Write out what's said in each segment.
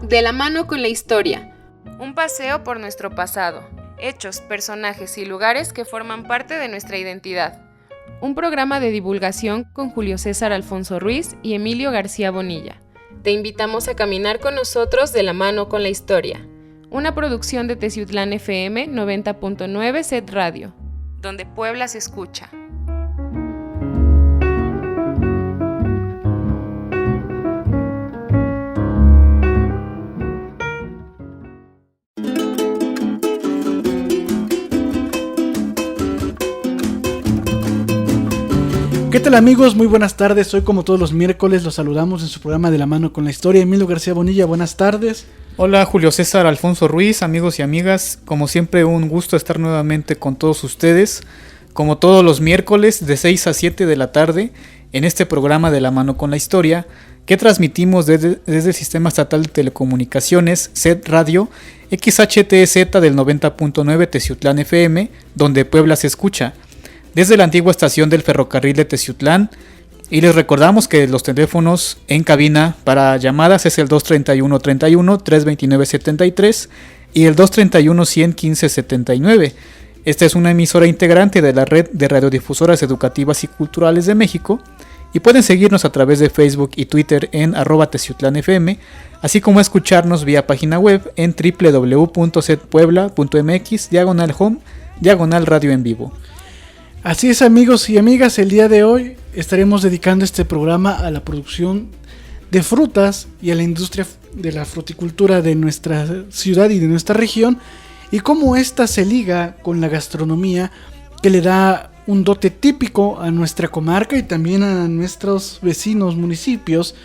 De la mano con la historia. Un paseo por nuestro pasado, hechos, personajes y lugares que forman parte de nuestra identidad. Un programa de divulgación con Julio César Alfonso Ruiz y Emilio García Bonilla. Te invitamos a caminar con nosotros de la mano con la historia. Una producción de Teciutlán FM 90.9 Set Radio, donde Puebla se escucha. ¿Qué tal, amigos? Muy buenas tardes. Hoy, como todos los miércoles, los saludamos en su programa De la mano con la historia. Emilio García Bonilla, buenas tardes. Hola, Julio César Alfonso Ruiz, amigos y amigas. Como siempre, un gusto estar nuevamente con todos ustedes, como todos los miércoles de 6 a 7 de la tarde, en este programa De la mano con la historia, que transmitimos desde el Sistema Estatal de Telecomunicaciones, Set Radio, XHTZ del 90.9 Teciutlán FM, donde Puebla se escucha, desde la antigua estación del ferrocarril de Teciutlán. Y les recordamos que los teléfonos en cabina para llamadas es el 231-31-329-73 y el 231-115-79. Esta es una emisora integrante de la red de radiodifusoras educativas y culturales de México, y pueden seguirnos a través de Facebook y Twitter en @TeciutlanFM, así como escucharnos vía página web en www.setpuebla.mx/home /radio en vivo. Así es, amigos y amigas, el día de hoy estaremos dedicando este programa a la producción de frutas y a la industria de la fruticultura de nuestra ciudad y de nuestra región, y cómo esta se liga con la gastronomía, que le da un dote típico a nuestra comarca y también a nuestros vecinos municipios,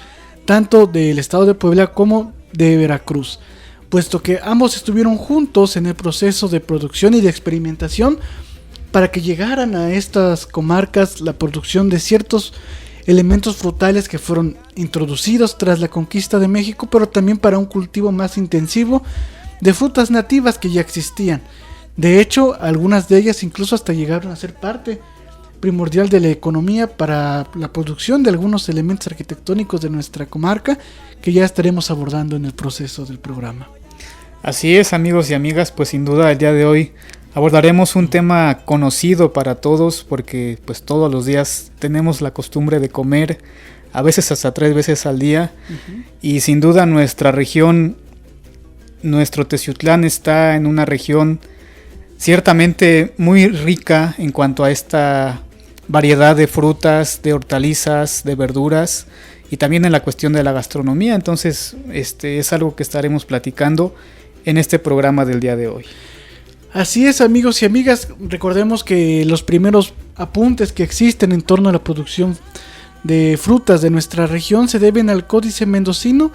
tanto del estado de Puebla como de Veracruz, puesto que ambos estuvieron juntos en el proceso de producción y de experimentación para que llegaran a estas comarcas la producción de ciertos elementos frutales que fueron introducidos tras la conquista de México, pero también para un cultivo más intensivo de frutas nativas que ya existían. De hecho, algunas de ellas incluso hasta llegaron a ser parte primordial de la economía para la producción de algunos elementos arquitectónicos de nuestra comarca, que ya estaremos abordando en el proceso del programa. Así es, amigos y amigas, pues sin duda el día de hoy abordaremos un tema conocido para todos, porque pues todos los días tenemos la costumbre de comer, a veces hasta 3 veces al día. Y sin duda nuestra región, nuestro Teciutlán, está en una región ciertamente muy rica en cuanto a esta variedad de frutas, de hortalizas, de verduras, y también en la cuestión de la gastronomía. Entonces es algo que estaremos platicando en este programa del día de hoy. Así es, amigos y amigas, recordemos que los primeros apuntes que existen en torno a la producción de frutas de nuestra región se deben al Códice Mendocino,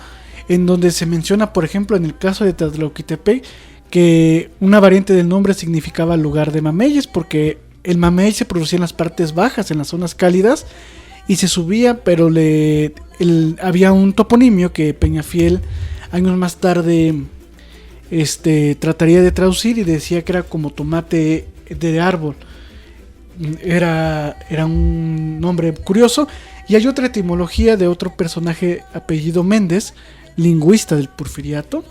en donde se menciona, por ejemplo, en el caso de Tlatlauquitepec, que una variante del nombre significaba lugar de mameyes, porque el mamey se producía en las partes bajas, en las zonas cálidas, y se subía, pero había un toponimio que Peñafiel años más tarde trataría de traducir, y decía que era como tomate de árbol. Era un nombre curioso. Y hay otra etimología de otro personaje apellido Méndez, lingüista del Porfiriato.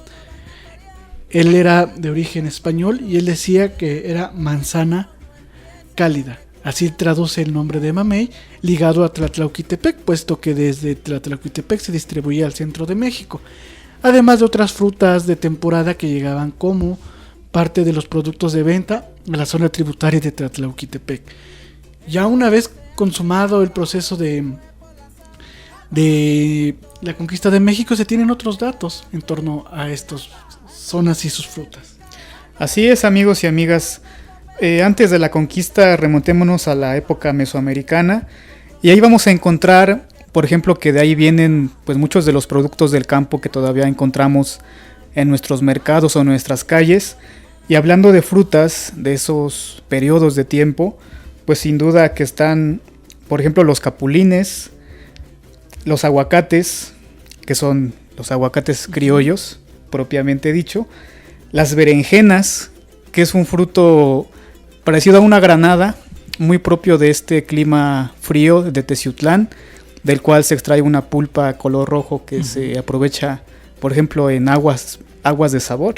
Él era de origen español y él decía que era manzana cálida. Así traduce el nombre de mamey, ligado a Tlatlauquitepec, puesto que desde Tlatlauquitepec se distribuía al centro de México, además de otras frutas de temporada que llegaban como parte de los productos de venta a la zona tributaria de Tlatlauquitepec. Ya una vez consumado el proceso de la conquista de México, se tienen otros datos en torno a estas zonas y sus frutas. Así es, amigos y amigas. Antes de la conquista, remontémonos a la época mesoamericana, y ahí vamos a encontrar, por ejemplo, que de ahí vienen pues muchos de los productos del campo que todavía encontramos en nuestros mercados o nuestras calles. Y hablando de frutas de esos periodos de tiempo, pues sin duda que están, por ejemplo, los capulines, los aguacates, que son los aguacates criollos, propiamente dicho, las berenjenas, que es un fruto parecido a una granada, muy propio de este clima frío de Teciutlán, del cual se extrae una pulpa color rojo que se aprovecha por ejemplo en aguas de sabor.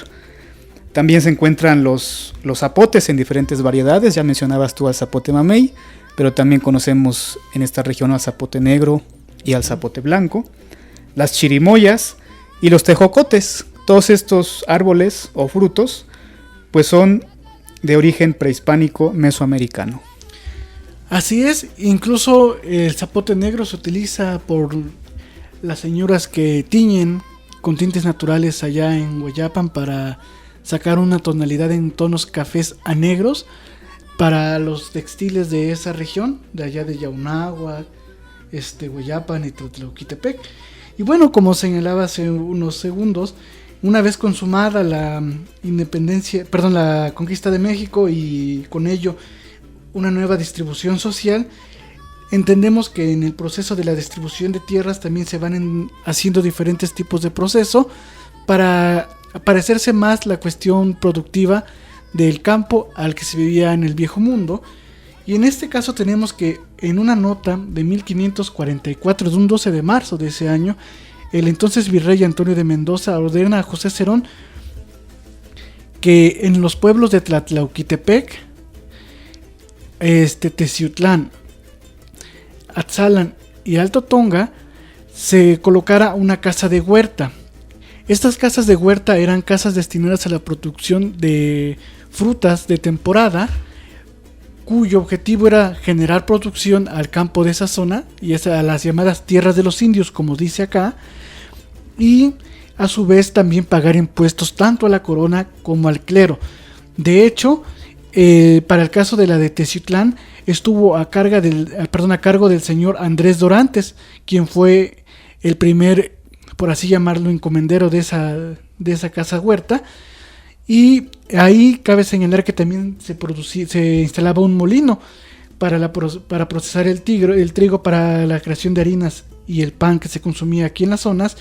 También se encuentran los zapotes en diferentes variedades, ya mencionabas tú al zapote mamey, pero también conocemos en esta región al zapote negro y al zapote blanco, las chirimoyas y los tejocotes. Todos estos árboles o frutos pues son de origen prehispánico mesoamericano. Así es, incluso el zapote negro se utiliza por las señoras que tiñen con tintes naturales allá en Hueyapan para sacar una tonalidad en tonos cafés a negros para los textiles de esa región, de allá de Yaunáhuac, Hueyapan y Tlatlauquitepec. Y bueno, como señalaba hace unos segundos, una vez consumada la la conquista de México y con ello una nueva distribución social, entendemos que en el proceso de la distribución de tierras también se van haciendo diferentes tipos de proceso para parecerse más la cuestión productiva del campo al que se vivía en el viejo mundo. Y en este caso tenemos que en una nota de 1544, de un 12 de marzo de ese año, el entonces virrey Antonio de Mendoza ordena a José Cerón que en los pueblos de Tlatlauquitepec, Teciutlán, Atzalan y Alto Tonga se colocara una casa de huerta. Estas casas de huerta eran casas destinadas a la producción de frutas de temporada, cuyo objetivo era generar producción al campo de esa zona y a las llamadas tierras de los indios, como dice acá, y a su vez también pagar impuestos tanto a la corona como al clero. De hecho, para el caso de la de Teciutlán estuvo a cargo del señor Andrés Dorantes, quien fue el primer, por así llamarlo, encomendero de esa casa huerta. Y ahí cabe señalar que también se instalaba un molino para procesar el trigo para la creación de harinas y el pan que se consumía aquí en las zonas.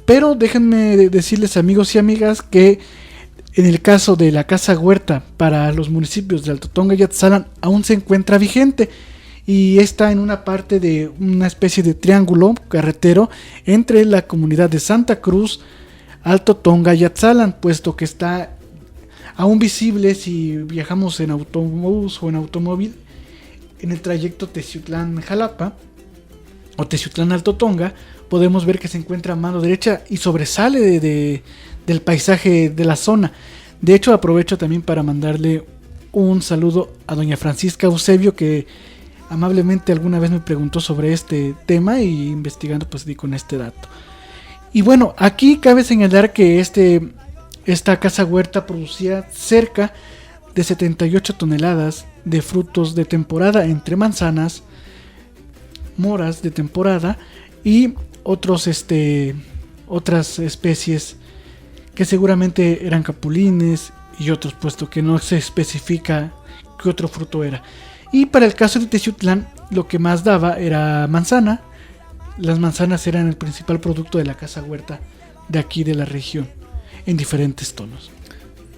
Pero déjenme decirles, amigos y amigas, que en el caso de la casa huerta para los municipios de Alto Tonga y Atzalan aún se encuentra vigente y está en una parte de una especie de triángulo carretero entre la comunidad de Santa Cruz, Alto Tonga y Atzalan, puesto que está aún visible si viajamos en autobús o en automóvil en el trayecto Teciutlán-Jalapa o Teciutlán-Alto Tonga. Podemos ver que se encuentra a mano derecha y sobresale del paisaje de la zona. De hecho, aprovecho también para mandarle un saludo a doña Francisca Eusebio, que amablemente alguna vez me preguntó sobre este tema y investigando pues di con este dato. Y bueno, aquí cabe señalar que esta casa huerta producía cerca de 78 toneladas de frutos de temporada, entre manzanas, moras de temporada y otras especies que seguramente eran capulines y otros, puesto que no se especifica qué otro fruto era. Y para el caso de Teciutlán, lo que más daba era manzana. Las manzanas eran el principal producto de la casa huerta de aquí de la región, en diferentes tonos.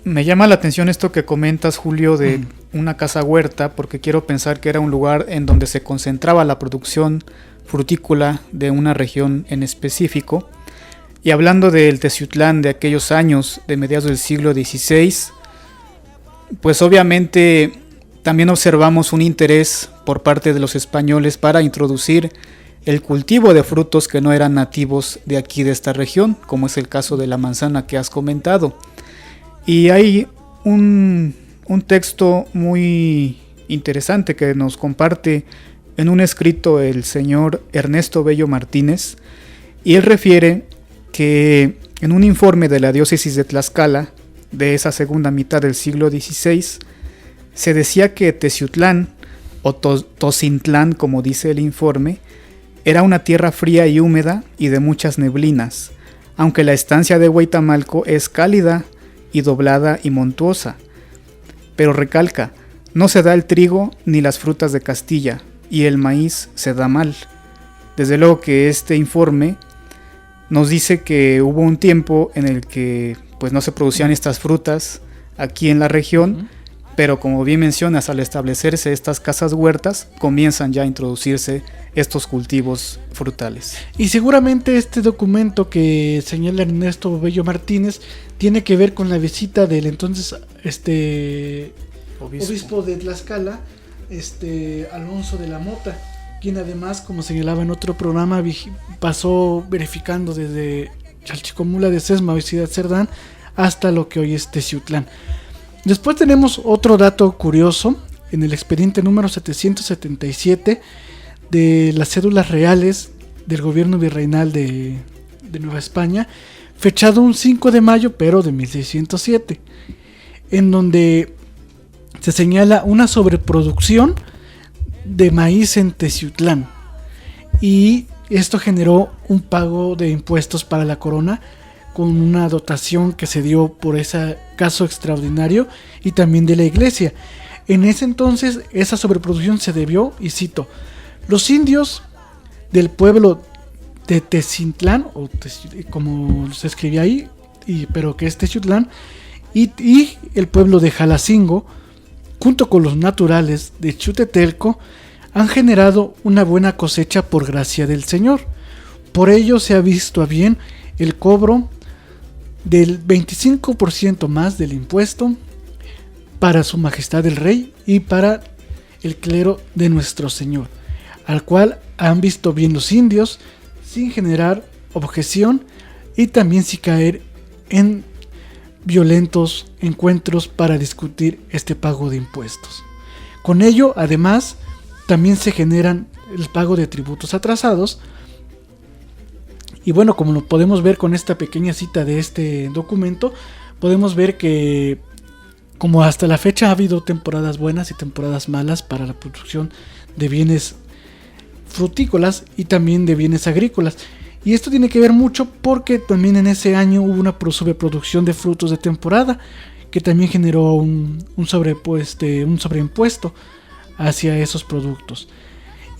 Me llama la atención esto que comentas, Julio, de una casa huerta, porque quiero pensar que era un lugar en donde se concentraba la producción frutícola de una región en específico. Y hablando del Teciutlán de aquellos años, de mediados del siglo XVI, pues obviamente también observamos un interés por parte de los españoles para introducir el cultivo de frutos que no eran nativos de aquí, de esta región, como es el caso de la manzana que has comentado. Y hay un texto muy interesante que nos comparte en un escrito el señor Ernesto Bello Martínez, y él refiere que en un informe de la diócesis de Tlaxcala de esa segunda mitad del siglo XVI se decía que Teciutlán o Tocintlán, como dice el informe, era una tierra fría y húmeda y de muchas neblinas, aunque la estancia de Hueytamalco es cálida y doblada y montuosa. Pero recalca, no se da el trigo ni las frutas de Castilla, y el maíz se da mal. Desde luego que este informe nos dice que hubo un tiempo en el que pues no se producían estas frutas aquí en la región, pero como bien mencionas, al establecerse estas casas huertas, comienzan ya a introducirse estos cultivos frutales. Y seguramente este documento que señala Ernesto Bello Martínez tiene que ver con la visita del entonces obispo de Tlaxcala, Alonso de la Mota, quien además, como señalaba en otro programa, pasó verificando desde Chalchicomula de Sesma o Ciudad Cerdán hasta lo que hoy es Teciutlán. Después tenemos otro dato curioso en el expediente número 777 de las cédulas reales del gobierno virreinal de Nueva España, fechado un 5 de mayo pero de 1607, en donde se señala una sobreproducción de maíz en Teciutlán, y esto generó un pago de impuestos para la corona con una dotación que se dio por ese caso extraordinario y también de la iglesia. En ese entonces esa sobreproducción se debió, y cito, los indios del pueblo de Teciutlán, o como se escribía ahí, pero que es Teciutlán, y el pueblo de Jalacingo, junto con los naturales de Chutetelco, han generado una buena cosecha por gracia del Señor. Por ello se ha visto a bien el cobro del 25% más del impuesto para su majestad el rey y para el clero de nuestro Señor, al cual han visto bien los indios sin generar objeción y también sin caer en violentos encuentros para discutir este pago de impuestos. Con ello, además, también se generan el pago de tributos atrasados. Y bueno, como lo podemos ver con esta pequeña cita de este documento, podemos ver que como hasta la fecha ha habido temporadas buenas y temporadas malas para la producción de bienes frutícolas y también de bienes agrícolas. Y esto tiene que ver mucho porque también en ese año hubo una sobreproducción de frutos de temporada que también generó un sobreimpuesto hacia esos productos.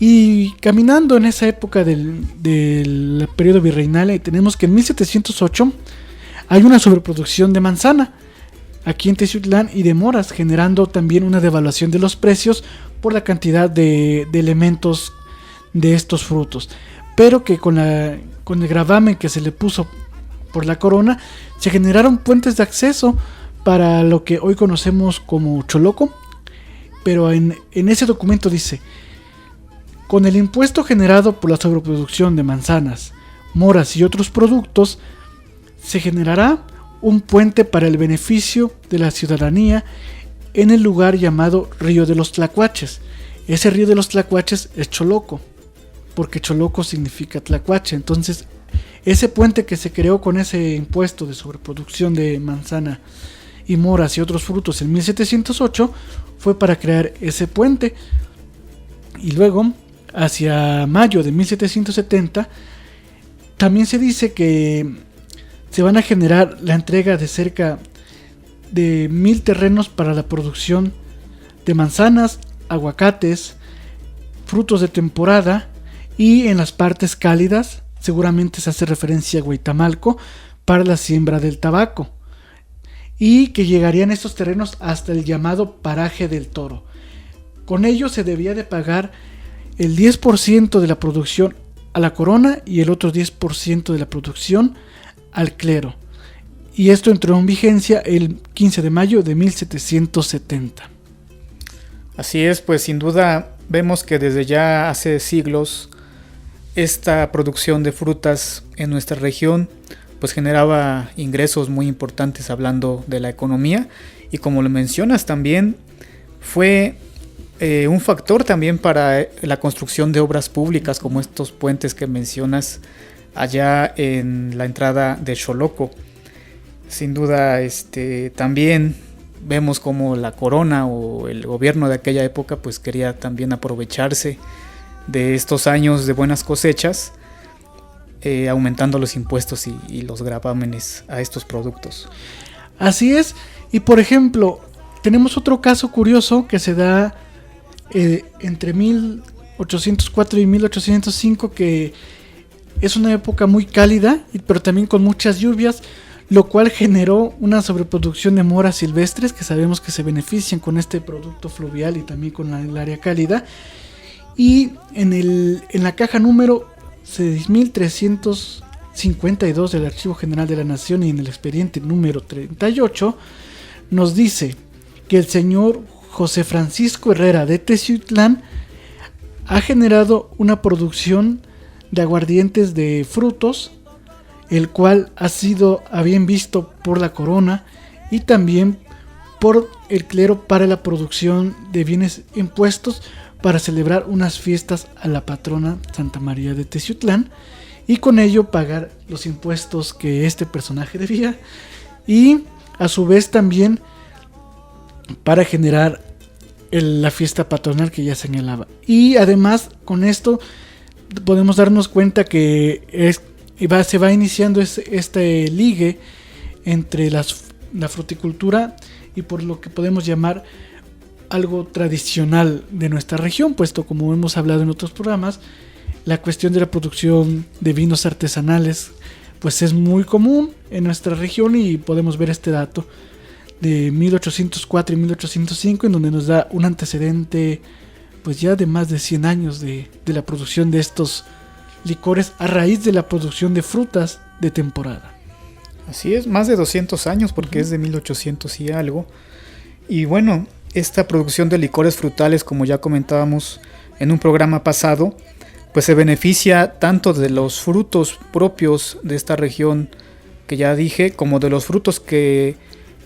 Y caminando en esa época del periodo virreinal, tenemos que en 1708 hay una sobreproducción de manzana aquí en Teciutlán y de moras, generando también una devaluación de los precios por la cantidad de elementos de estos frutos. Pero que con el gravamen que se le puso por la corona, se generaron puentes de acceso para lo que hoy conocemos como Choloco. Pero en ese documento dice: con el impuesto generado por la sobreproducción de manzanas, moras y otros productos, se generará un puente para el beneficio de la ciudadanía en el lugar llamado Río de los Tlacuaches. Ese Río de los Tlacuaches es Choloco, porque Choloco significa Tlacuache. Entonces, ese puente que se creó con ese impuesto de sobreproducción de manzana y moras y otros frutos en 1708 fue para crear ese puente. Y luego, hacia mayo de 1770, también se dice que se van a generar la entrega de cerca de 1000 terrenos para la producción de manzanas, aguacates, frutos de temporada, y en las partes cálidas seguramente se hace referencia a Huitamalco para la siembra del tabaco, y que llegarían estos terrenos hasta el llamado Paraje del Toro. Con ello se debía de pagar el 10% de la producción a la corona y el otro 10% de la producción al clero. Y esto entró en vigencia el 15 de mayo de 1770. Así es, pues sin duda vemos que desde ya hace siglos esta producción de frutas en nuestra región pues generaba ingresos muy importantes hablando de la economía, y como lo mencionas también fue un factor también para la construcción de obras públicas como estos puentes que mencionas allá en la entrada de Choloco. Sin duda también vemos como la corona o el gobierno de aquella época pues quería también aprovecharse de estos años de buenas cosechas, aumentando los impuestos y los gravámenes a estos productos. Así es. Y por ejemplo, tenemos otro caso curioso que se da entre 1804 y 1805, que es una época muy cálida, pero también con muchas lluvias, lo cual generó una sobreproducción de moras silvestres, que sabemos que se benefician con este producto fluvial y también con el área cálida. Y en la caja número 6352 del Archivo General de la Nación y en el expediente número 38 nos dice que el señor José Francisco Herrera de Teciutlán ha generado una producción de aguardientes de frutos, el cual ha sido a bien visto por la corona y también por el clero para la producción de bienes impuestos para celebrar unas fiestas a la patrona Santa María de Teciutlán y con ello pagar los impuestos que este personaje debía, y a su vez también para generar la fiesta patronal que ya señalaba. Y además con esto podemos darnos cuenta que se va iniciando este ligue entre la fruticultura y por lo que podemos llamar algo tradicional de nuestra región, puesto como hemos hablado en otros programas, la cuestión de la producción de vinos artesanales pues es muy común en nuestra región, y podemos ver este dato de 1804 y 1805 en donde nos da un antecedente pues ya de más de 100 años de la producción de estos licores a raíz de la producción de frutas de temporada. Así es, más de 200 años porque es de 1800 y algo. Y bueno, esta producción de licores frutales, como ya comentábamos en un programa pasado, pues se beneficia tanto de los frutos propios de esta región que ya dije, como de los frutos que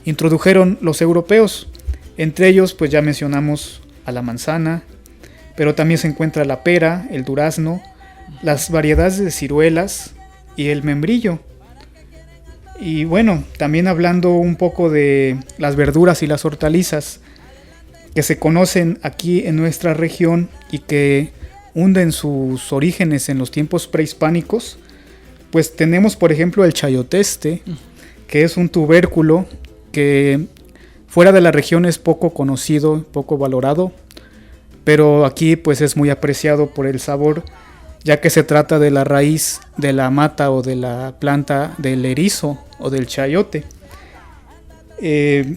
introdujeron los europeos. Entre ellos pues ya mencionamos a la manzana, pero también se encuentra la pera, el durazno, las variedades de ciruelas y el membrillo. Y bueno, también hablando un poco de las verduras y las hortalizas que se conocen aquí en nuestra región y que hunden sus orígenes en los tiempos prehispánicos, pues tenemos por ejemplo el chayoteste, que es un tubérculo que fuera de la región es poco conocido, poco valorado, pero aquí pues es muy apreciado por el sabor, ya que se trata de la raíz de la mata o de la planta del erizo o del chayote.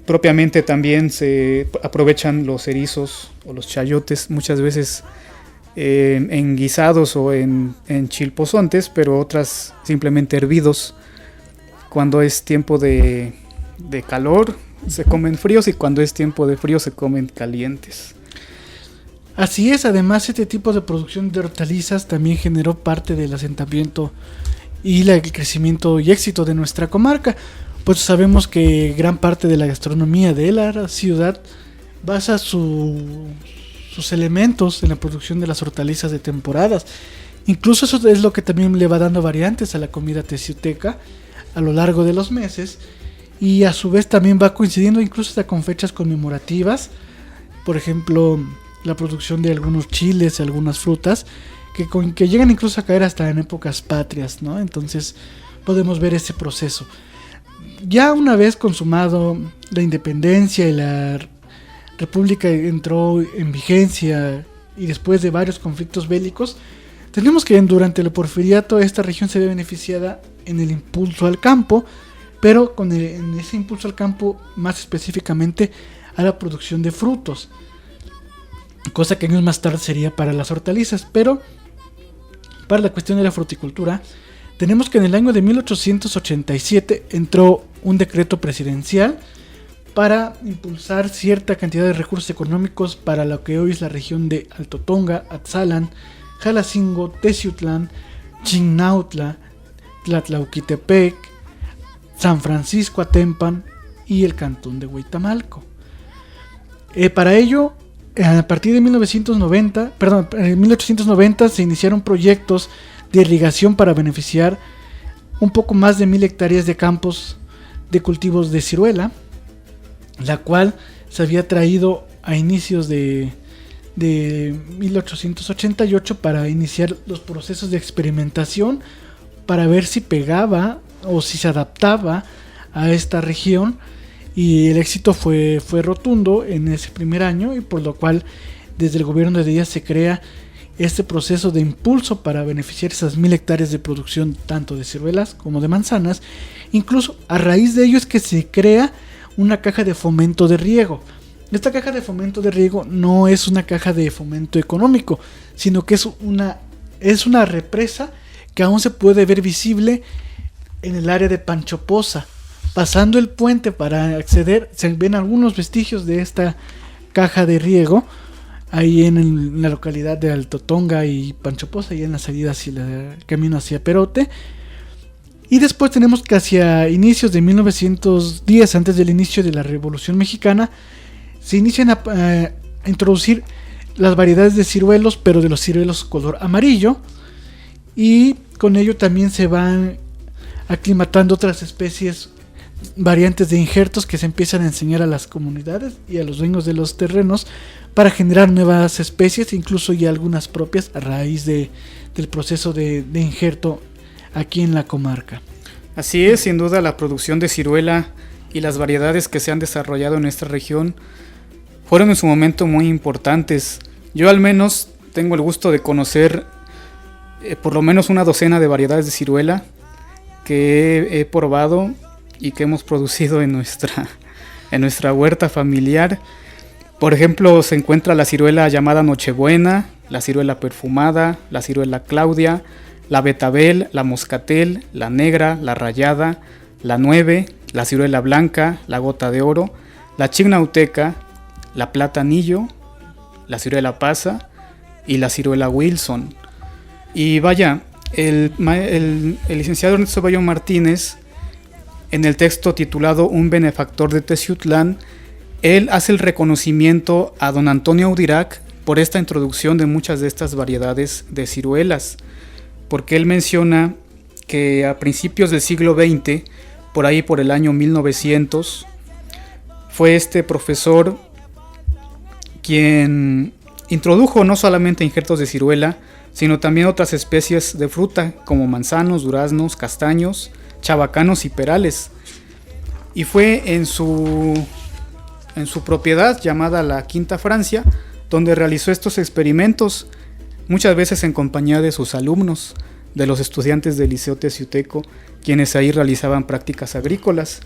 Propiamente también se aprovechan los erizos o los chayotes muchas veces en guisados o en chilpozontes, pero otras simplemente hervidos. Cuando es tiempo de calor se comen fríos y cuando es tiempo de frío se comen calientes. Así es, además este tipo de producción de hortalizas también generó parte del asentamiento y el crecimiento y éxito de nuestra comarca, pues sabemos que gran parte de la gastronomía de la ciudad basa sus elementos en la producción de las hortalizas de temporadas. Incluso eso es lo que también le va dando variantes a la comida teciuteca a lo largo de los meses, y a su vez también va coincidiendo incluso hasta con fechas conmemorativas, por ejemplo la producción de algunos chiles, algunas frutas que llegan incluso a caer hasta en épocas patrias, ¿no? Entonces podemos ver ese proceso. Ya una vez consumado la independencia y la república entró en vigencia y después de varios conflictos bélicos, tenemos que durante el porfiriato esta región se ve beneficiada en el impulso al campo, pero en ese impulso al campo más específicamente a la producción de frutos, cosa que años más tarde sería para las hortalizas. Pero para la cuestión de la fruticultura tenemos que en el año de 1887 entró un decreto presidencial para impulsar cierta cantidad de recursos económicos para lo que hoy es la región de Alto Tonga, Atzalan, Jalacingo, Teciutlán, Chignautla, Tlatlauquitepec, San Francisco Atempan y el cantón de Huitamalco. Para ello, a partir de 1890 se iniciaron proyectos de irrigación para beneficiar un poco más de 1000 hectáreas de campos de cultivos de ciruela, la cual se había traído a inicios de 1888 para iniciar los procesos de experimentación para ver si pegaba o si se adaptaba a esta región, y el éxito fue rotundo en ese primer año, y por lo cual desde el gobierno de Díaz se crea este proceso de impulso para beneficiar esas 1000 hectáreas de producción tanto de ciruelas como de manzanas. Incluso a raíz de ello es que se crea una caja de fomento de riego. Esta caja de fomento de riego no es una caja de fomento económico, sino que es una represa que aún se puede ver visible en el área de Pancho Poza. Pasando el puente para acceder, se ven algunos vestigios de esta caja de riego ahí en la localidad de Alto Tonga y Pancho Poza, ahí en la salida hacia el camino hacia Perote. Y después tenemos que hacia inicios de 1910, antes del inicio de la Revolución Mexicana, se inician a introducir las variedades de ciruelos, pero de los ciruelos color amarillo, y con ello también se van aclimatando otras especies, variantes de injertos que se empiezan a enseñar a las comunidades y a los dueños de los terrenos para generar nuevas especies, incluso ya algunas propias a raíz del proceso de injerto aquí en la comarca. Así es, sin duda la producción de ciruela y las variedades que se han desarrollado en esta región fueron en su momento muy importantes. Yo al menos tengo el gusto de conocer por lo menos una docena de variedades de ciruela que he probado y que hemos producido en nuestra huerta familiar. Por ejemplo, se encuentra la ciruela llamada Nochebuena, la ciruela perfumada, la ciruela Claudia, la betabel, la moscatel, la negra, la rayada, la 9, la ciruela blanca, la gota de oro, la chignauteca, la platanillo, la ciruela pasa y la ciruela Wilson. Y vaya, el licenciado Ernesto Bello Martínez, en el texto titulado Un benefactor de Teciutlán, él hace el reconocimiento a don Antonio Audirac por esta introducción de muchas de estas variedades de ciruelas, porque él menciona que a principios del siglo XX, por ahí por el año 1900, fue este profesor quien introdujo no solamente injertos de ciruela, sino también otras especies de fruta como manzanos, duraznos, castaños, chabacanos y perales. Y fue en su propiedad llamada la Quinta Francia donde realizó estos experimentos, muchas veces en compañía de sus alumnos, de los estudiantes del Liceo Teciuteco, quienes ahí realizaban prácticas agrícolas.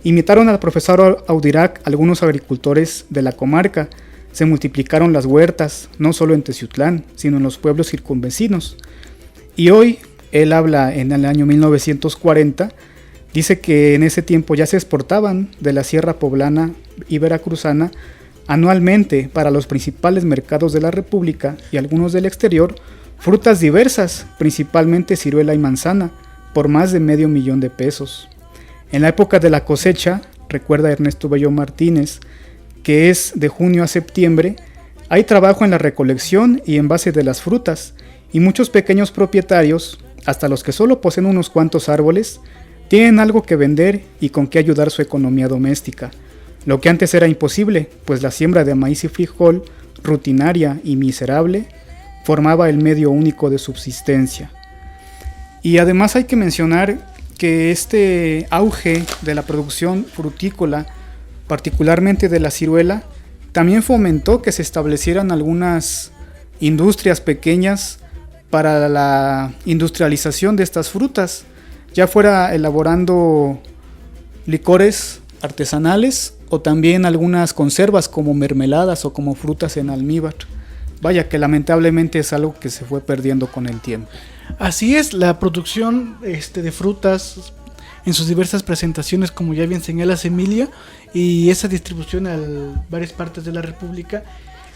Imitaron al profesor Audirac algunos agricultores de la comarca. Se multiplicaron las huertas, no solo en Teciutlán, sino en los pueblos circunvecinos. Y hoy, él habla en el año 1940, dice que en ese tiempo ya se exportaban de la Sierra Poblana y Veracruzana anualmente para los principales mercados de la República y algunos del exterior, frutas diversas, principalmente ciruela y manzana, por más de $500,000 de pesos. En la época de la cosecha, recuerda Ernesto Bello Martínez, que es de junio a septiembre, hay trabajo en la recolección y envase de las frutas, y muchos pequeños propietarios, hasta los que solo poseen unos cuantos árboles, tienen algo que vender y con qué ayudar su economía doméstica, lo que antes era imposible, pues la siembra de maíz y frijol, rutinaria y miserable, formaba el medio único de subsistencia. Y además hay que mencionar que este auge de la producción frutícola, particularmente de la ciruela, también fomentó que se establecieran algunas industrias pequeñas para la industrialización de estas frutas, ya fuera elaborando licores artesanales o también algunas conservas como mermeladas o como frutas en almíbar. Vaya que lamentablemente es algo que se fue perdiendo con el tiempo. Así es, la producción de frutas en sus diversas presentaciones, como ya bien señalas, Emilio, y esa distribución a varias partes de la República,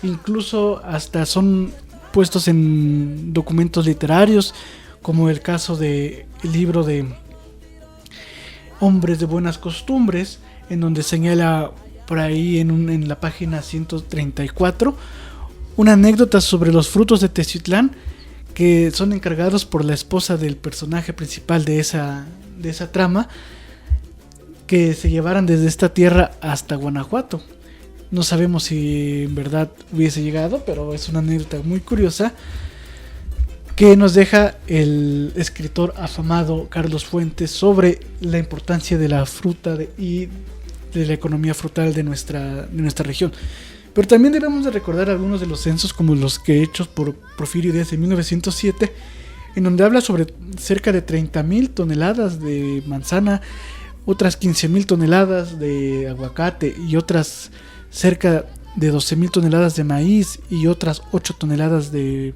incluso hasta son puestos en documentos literarios, como el caso del libro de Hombres de Buenas Costumbres, en donde señala por ahí en la página 134 una anécdota sobre los frutos de Teciutlán que son encargados por la esposa del personaje principal de esa trama, que se llevaran desde esta tierra hasta Guanajuato. No sabemos si en verdad hubiese llegado, pero es una anécdota muy curiosa que nos deja el escritor afamado Carlos Fuentes sobre la importancia de la fruta y de la economía frutal de nuestra región. Pero también debemos de recordar algunos de los censos como los que hechos por Porfirio Díaz en 1907, en donde habla sobre cerca de 30,000 toneladas de manzana, otras 15,000 toneladas de aguacate y otras cerca de 12,000 toneladas de maíz y otras 8 toneladas de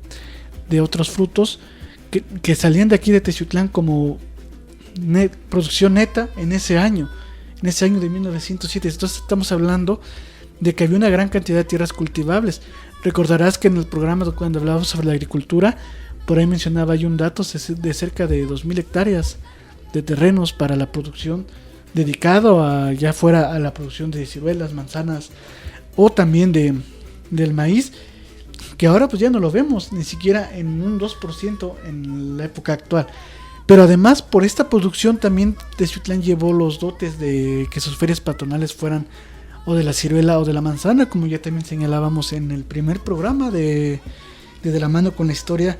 otros frutos que salían de aquí de Teciutlán como producción neta en ese año de 1907. Entonces estamos hablando de que había una gran cantidad de tierras cultivables. Recordarás que en el programa cuando hablábamos sobre la agricultura, por ahí mencionaba yo un dato de cerca de 2,000 hectáreas de terrenos para la producción, dedicado a ya fuera a la producción de ciruelas, manzanas o también del maíz, que ahora pues ya no lo vemos ni siquiera en un 2% en la época actual. Pero además por esta producción también Teciutlán llevó los dotes de que sus ferias patronales fueran o de la ciruela o de la manzana, como ya también señalábamos en el primer programa de la mano con la historia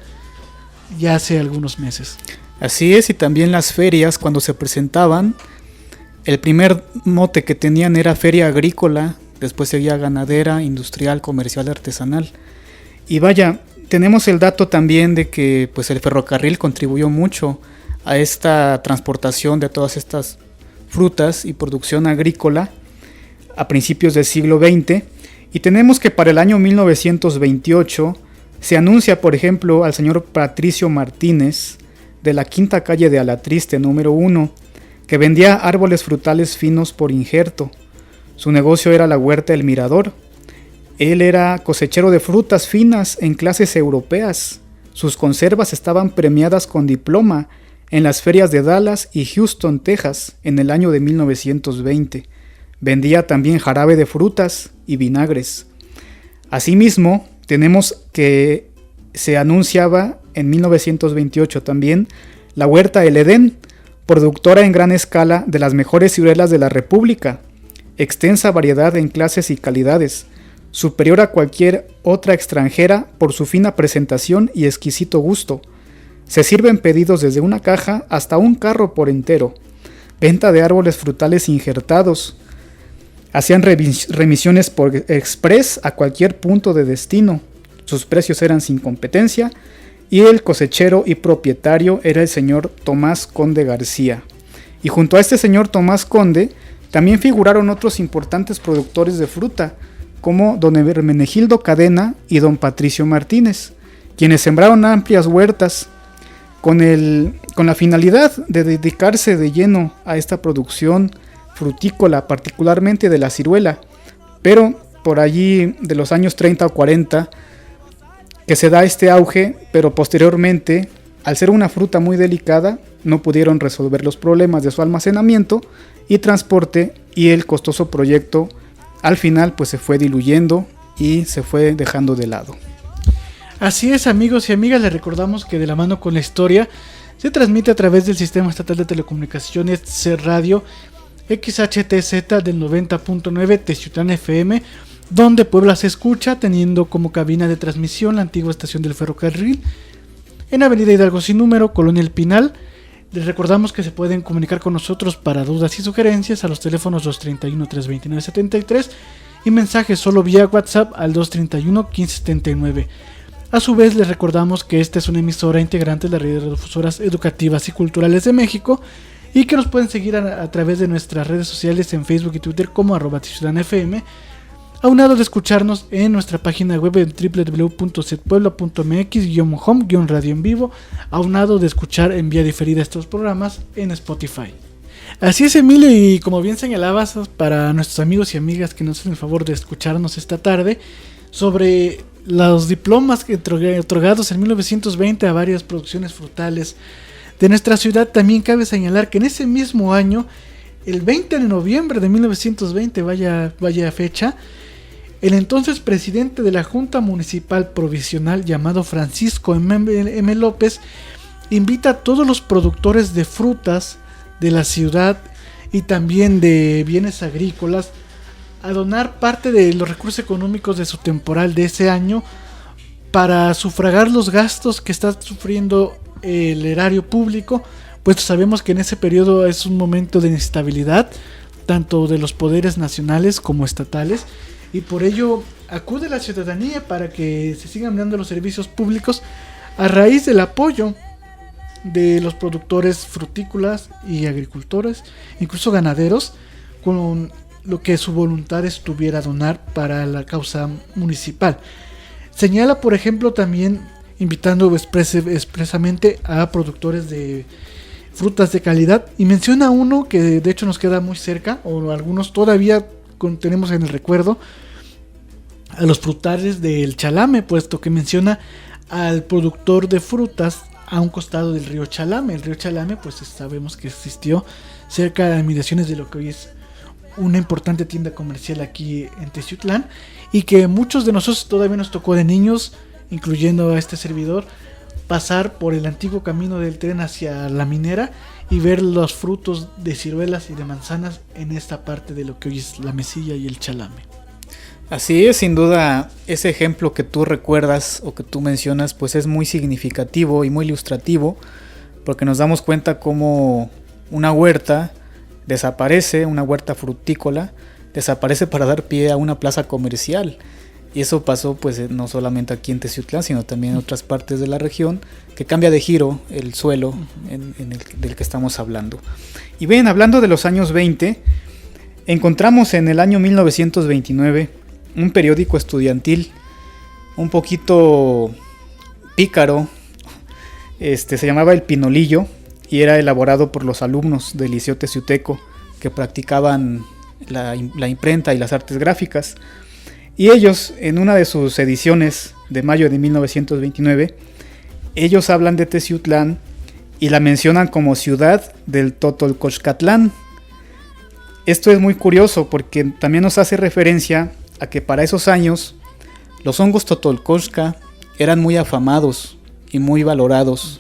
ya hace algunos meses. Así es, y también las ferias cuando se presentaban, el primer mote que tenían era feria agrícola, después seguía ganadera, industrial, comercial, artesanal. Y vaya, tenemos el dato también de que pues el ferrocarril contribuyó mucho a esta transportación de todas estas frutas y producción agrícola a principios del siglo XX. Y tenemos que para el año 1928 se anuncia, por ejemplo, al señor Patricio Martínez de la quinta calle de Alatriste, número 1, que vendía árboles frutales finos por injerto. Su negocio era la huerta El Mirador. Él era cosechero de frutas finas en clases europeas. Sus conservas estaban premiadas con diploma en las ferias de Dallas y Houston, Texas, en el año de 1920. Vendía también jarabe de frutas y vinagres. Asimismo, tenemos que se anunciaba en 1928 también la huerta El Edén, productora en gran escala de las mejores ciruelas de la República, extensa variedad en clases y calidades, superior a cualquier otra extranjera por su fina presentación y exquisito gusto. Se sirven pedidos desde una caja hasta un carro por entero. Venta de árboles frutales injertados. Hacían remisiones por express a cualquier punto de destino. Sus precios eran sin competencia y el cosechero y propietario era el señor Tomás Conde García. Y junto a este señor Tomás Conde también figuraron otros importantes productores de fruta, como don Hermenegildo Cadena y don Patricio Martínez, quienes sembraron amplias huertas con la finalidad de dedicarse de lleno a esta producción frutícola, particularmente de la ciruela. Pero por allí de los años 30 o 40 que se da este auge, pero posteriormente, al ser una fruta muy delicada, no pudieron resolver los problemas de su almacenamiento y transporte, y el costoso proyecto al final pues se fue diluyendo y se fue dejando de lado. Así es, amigos y amigas, les recordamos que de la mano con la historia se transmite a través del Sistema Estatal de Telecomunicaciones C Radio XHTZ del 90.9 Teciutlán FM, donde Puebla se escucha, teniendo como cabina de transmisión la antigua estación del ferrocarril en Avenida Hidalgo sin número, Colonia El Pinal. Les recordamos que se pueden comunicar con nosotros para dudas y sugerencias a los teléfonos 231-329-73 y mensajes solo vía WhatsApp al 231-1579. A su vez, les recordamos que esta es una emisora integrante de las redes radiodifusoras educativas y culturales de México y que nos pueden seguir a través de nuestras redes sociales en Facebook y Twitter como @teciutlanfm, aunado de escucharnos en nuestra página web en www.setpuebla.mx/home-radio en vivo, aunado de escuchar en vía diferida estos programas en Spotify. Así es, Emilio, y como bien señalabas, para nuestros amigos y amigas que nos hacen el favor de escucharnos esta tarde, sobre los diplomas otorgados en 1920 a varias producciones frutales de nuestra ciudad, también cabe señalar que en ese mismo año, el 20 de noviembre de 1920, vaya fecha, el entonces presidente de la Junta Municipal Provisional, llamado Francisco M. López, invita a todos los productores de frutas de la ciudad y también de bienes agrícolas a donar parte de los recursos económicos de su temporal de ese año para sufragar los gastos que está sufriendo el erario público, pues sabemos que en ese periodo es un momento de inestabilidad tanto de los poderes nacionales como estatales, y por ello acude la ciudadanía para que se sigan dando los servicios públicos a raíz del apoyo de los productores frutícolas y agricultores, incluso ganaderos, con lo que su voluntad estuviera a donar para la causa municipal. Señala, por ejemplo, también invitando expresamente a productores de frutas de calidad, y menciona uno que de hecho nos queda muy cerca, o algunos todavía tenemos en el recuerdo, a los frutales del Chalame, puesto que menciona al productor de frutas a un costado del río Chalame. El río Chalame, pues sabemos que existió cerca de las inmediaciones de lo que hoy es una importante tienda comercial aquí en Teciutlán, y que muchos de nosotros todavía nos tocó de niños, incluyendo a este servidor, pasar por el antiguo camino del tren hacia la minera y ver los frutos de ciruelas y de manzanas en esta parte de lo que hoy es la Mesilla y el Chalame. Así es, sin duda, ese ejemplo que tú recuerdas o que tú mencionas, pues es muy significativo y muy ilustrativo, porque nos damos cuenta cómo una huerta desaparece, una huerta frutícola desaparece para dar pie a una plaza comercial. Y eso pasó pues no solamente aquí en Teciutlán, sino también en otras partes de la región, que cambia de giro el suelo del que estamos hablando. Y bien, hablando de los años 20, encontramos en el año 1929 un periódico estudiantil un poquito pícaro, se llamaba El Pinolillo, y era elaborado por los alumnos del Liceo Teciuteco que practicaban la imprenta y las artes gráficas. Y ellos, en una de sus ediciones de mayo de 1929, ellos hablan de Teciutlán y la mencionan como ciudad del Totolcoxcatlán. Esto es muy curioso porque también nos hace referencia a que para esos años los hongos Totolcoxca eran muy afamados y muy valorados.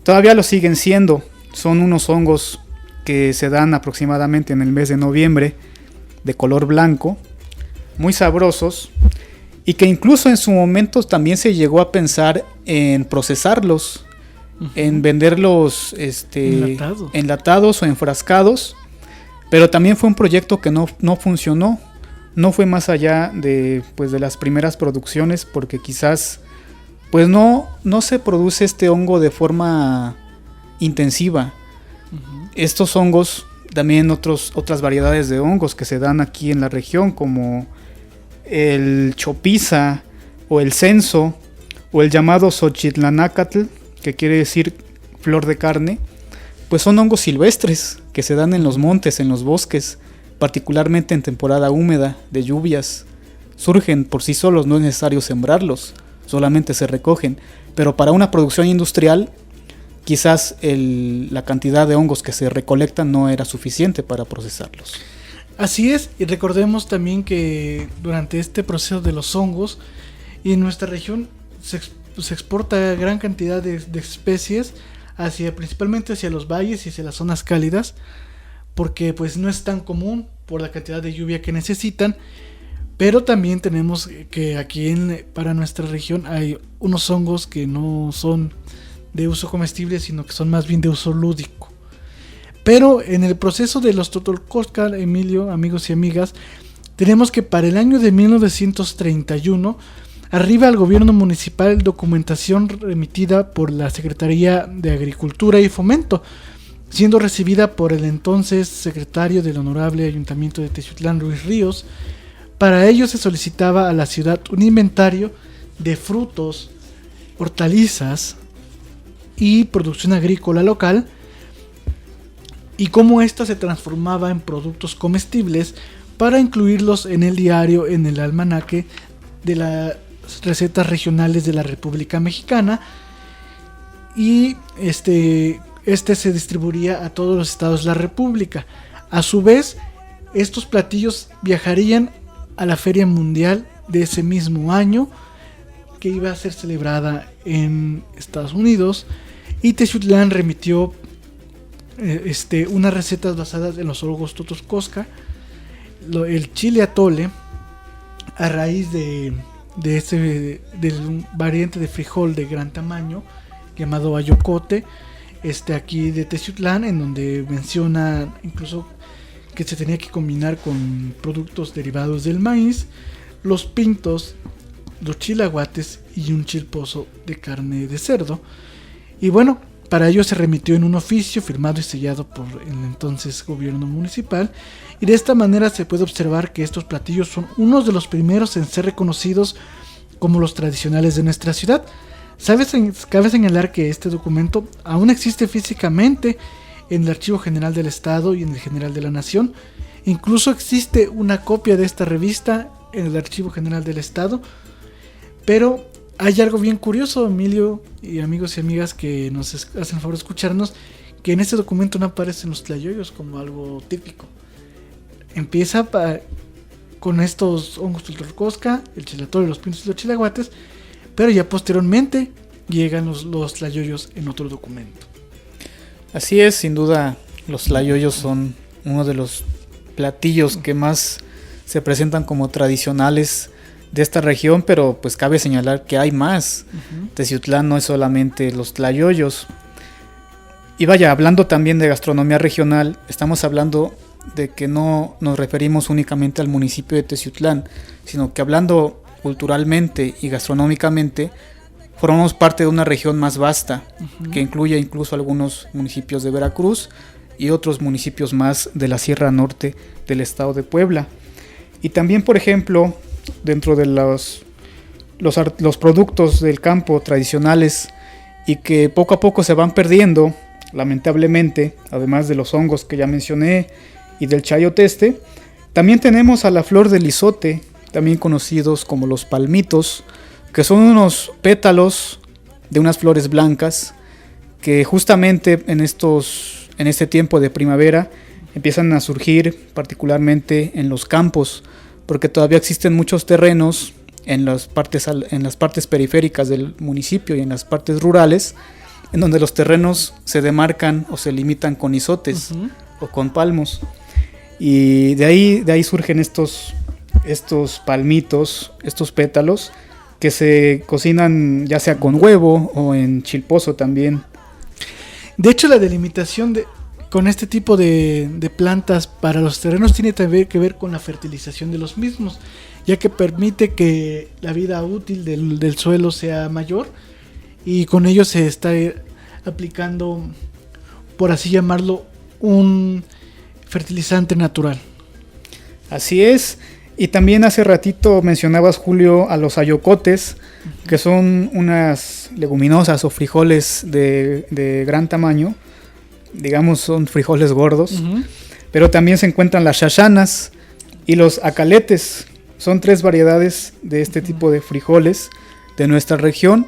Todavía lo siguen siendo. Son unos hongos que se dan aproximadamente en el mes de noviembre, de color blanco, muy sabrosos, y que incluso en su momento también se llegó a pensar en procesarlos, en venderlos enlatados o enfrascados, pero también fue un proyecto que no funcionó, no fue más allá de las primeras producciones, porque quizás pues no se produce este hongo de forma intensiva. Estos hongos, también otras variedades de hongos que se dan aquí en la región, como el chopiza o el censo o el llamado Xochitlanácatl, que quiere decir flor de carne, pues son hongos silvestres que se dan en los montes, en los bosques, particularmente en temporada húmeda de lluvias. Surgen por sí solos, no es necesario sembrarlos, solamente se recogen, pero para una producción industrial quizás la cantidad de hongos que se recolectan no era suficiente para procesarlos. Así es, y recordemos también que durante este proceso de los hongos, y en nuestra región se exporta gran cantidad de especies principalmente hacia los valles y hacia las zonas cálidas, porque pues no es tan común por la cantidad de lluvia que necesitan. Pero también tenemos que aquí para nuestra región hay unos hongos que no son de uso comestible, sino que son más bien de uso lúdico. Pero en el proceso de los Totolcoxca, Emilio, amigos y amigas, tenemos que para el año de 1931 arriba al gobierno municipal documentación remitida por la Secretaría de Agricultura y Fomento, siendo recibida por el entonces secretario del Honorable Ayuntamiento de Teciutlán, Luis Ríos. Para ello se solicitaba a la ciudad un inventario de frutos, hortalizas y producción agrícola local, y cómo ésta se transformaba en productos comestibles para incluirlos en el diario, en el almanaque de las recetas regionales de la República Mexicana, y este se distribuiría a todos los estados de la República. A su vez, estos platillos viajarían a la Feria Mundial de ese mismo año, que iba a ser celebrada en Estados Unidos, y Teciutlán remitió unas recetas basadas en los hongos Totolcoxca, el chile atole, a raíz del variante de frijol de gran tamaño llamado ayocote, aquí de Teciutlán, en donde menciona incluso que se tenía que combinar con productos derivados del maíz, los pintos, los chilaguates y un chilpozo de carne de cerdo. Y bueno, para ello se remitió en un oficio firmado y sellado por el entonces gobierno municipal, y de esta manera se puede observar que estos platillos son unos de los primeros en ser reconocidos como los tradicionales de nuestra ciudad. Cabe señalar que este documento aún existe físicamente en el Archivo General del Estado y en el General de la Nación. Incluso existe una copia de esta revista en el Archivo General del Estado. Pero hay algo bien curioso, Emilio y amigos y amigas que nos hacen el favor de escucharnos, que en este documento no aparecen los tlayoyos como algo típico. Empieza con estos hongos tultorcosca, el chilatole, los pintos y los chilaguates, pero ya posteriormente llegan los tlayoyos en otro documento. Así es, sin duda los tlayoyos son uno de los platillos que más se presentan como tradicionales de esta región, pero pues cabe señalar que hay más. Teciutlán no es solamente los tlayoyos. Y vaya, hablando también de gastronomía regional, estamos hablando de que no nos referimos únicamente al municipio de Teciutlán, sino que hablando culturalmente y gastronómicamente, formamos parte de una región más vasta, que incluye incluso algunos municipios de Veracruz y otros municipios más de la Sierra Norte del estado de Puebla. Y también, por ejemplo, dentro de los productos del campo tradicionales y que poco a poco se van perdiendo, lamentablemente, además de los hongos que ya mencioné y del chayoteste, también tenemos a la flor del izote, también conocidos como los palmitos, que son unos pétalos de unas flores blancas que justamente en este tiempo de primavera empiezan a surgir particularmente en los campos, porque todavía existen muchos terrenos en las partes periféricas del municipio y en las partes rurales, en donde los terrenos se demarcan o se limitan con izotes o con palmos. Y de ahí surgen estos palmitos, estos pétalos, que se cocinan ya sea con huevo o en chilpozo también. De hecho, la delimitación con este tipo de plantas para los terrenos tiene también que ver con la fertilización de los mismos, ya que permite que la vida útil del suelo sea mayor, y con ello se está aplicando, por así llamarlo, un fertilizante natural. Así es. Y también hace ratito mencionabas, Julio, a los ayocotes, que son unas leguminosas o frijoles de gran tamaño, digamos son frijoles gordos, pero también se encuentran las xaxanas y los acaletes. Son 3 variedades de este tipo de frijoles de nuestra región.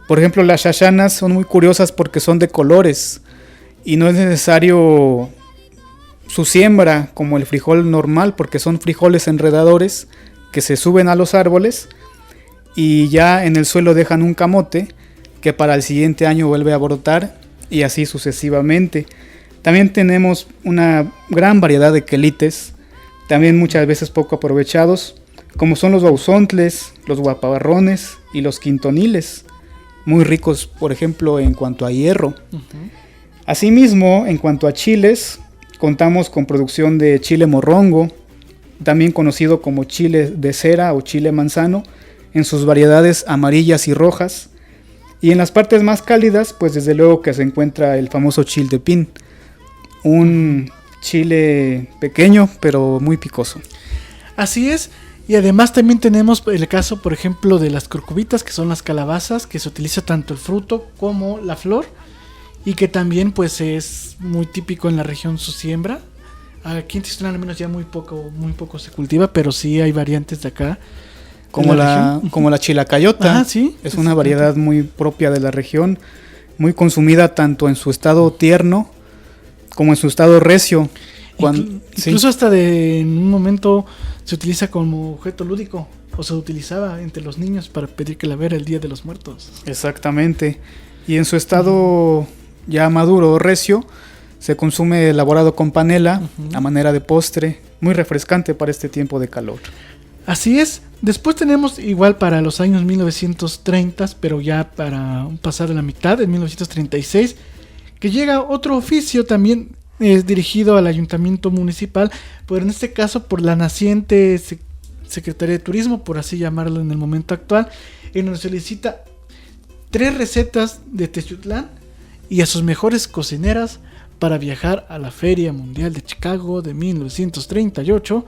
Por ejemplo, las xaxanas son muy curiosas porque son de colores y no es necesario su siembra como el frijol normal, porque son frijoles enredadores que se suben a los árboles y ya en el suelo dejan un camote que para el siguiente año vuelve a brotar, y así sucesivamente. También tenemos una gran variedad de quelites, también muchas veces poco aprovechados, como son los bauzontles, los guapabarrones y los quintoniles, muy ricos, por ejemplo, en cuanto a hierro. Asimismo, en cuanto a chiles, contamos con producción de chile morrongo, también conocido como chile de cera o chile manzano, en sus variedades amarillas y rojas. Y en las partes más cálidas, pues desde luego que se encuentra el famoso chiltepín, un chile pequeño pero muy picoso. Así es. Y además también tenemos el caso, por ejemplo, de las curcubitas, que son las calabazas, que se utiliza tanto el fruto como la flor, y que también pues es muy típico en la región su siembra. Aquí en Teciutlán al menos ya muy poco se cultiva, pero sí hay variantes de acá. Como la chilacayota. Ajá, sí, es una variedad muy propia de la región, muy consumida tanto en su estado tierno como en su estado recio. Incluso hasta en un momento se utiliza como objeto lúdico, o se utilizaba entre los niños para pedir calavera el Día de los Muertos. Exactamente. Y en su estado ya maduro o recio se consume elaborado con panela a manera de postre, muy refrescante para este tiempo de calor. Así es. Después tenemos igual para los años 1930, pero ya para un pasar de la mitad, en 1936, que llega otro oficio también dirigido al ayuntamiento municipal, pero en este caso por la naciente Secretaría de Turismo, por así llamarlo en el momento actual, en donde solicita 3 recetas de Teciutlán y a sus mejores cocineras para viajar a la Feria Mundial de Chicago de 1938.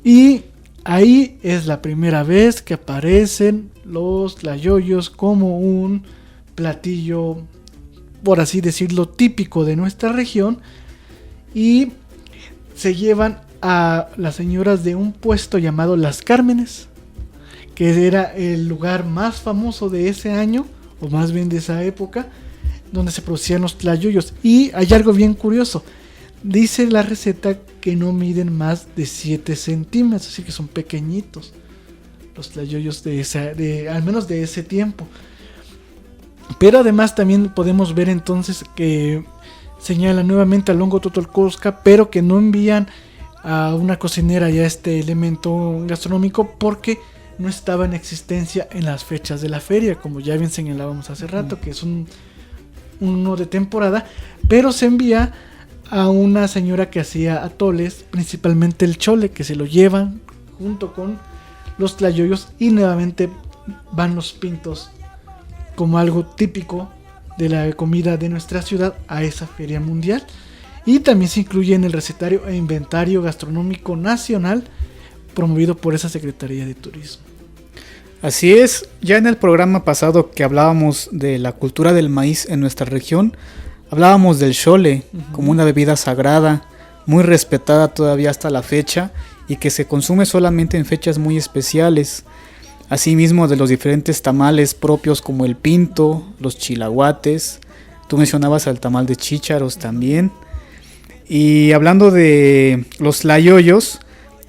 Y ahí es la primera vez que aparecen los tlayoyos como un platillo, por así decirlo, típico de nuestra región. Y se llevan a las señoras de un puesto llamado Las Cármenes, que era el lugar más famoso de ese año, o más bien de esa época, donde se producían los tlayoyos. Y hay algo bien curioso. Dice la receta que no miden más de 7 centímetros, así que son pequeñitos los tlayoyos al menos de ese tiempo. Pero además también podemos ver entonces que señala nuevamente a Longo Totolcosca, pero que no envían a una cocinera ya este elemento gastronómico porque no estaba en existencia en las fechas de la feria, como ya bien señalábamos hace rato, que es uno de temporada, pero se envía a una señora que hacía atoles, principalmente el chole, que se lo llevan junto con los tlayoyos, y nuevamente van los pintos como algo típico de la comida de nuestra ciudad a esa feria mundial. Y también se incluye en el recetario e inventario gastronómico nacional promovido por esa Secretaría de Turismo. Así es, ya en el programa pasado que hablábamos de la cultura del maíz en nuestra región, hablábamos del xole como una bebida sagrada, muy respetada todavía hasta la fecha y que se consume solamente en fechas muy especiales. Asimismo de los diferentes tamales propios como el pinto, los chilahuates, tú mencionabas el tamal de chícharos también. Y hablando de los tlayoyos,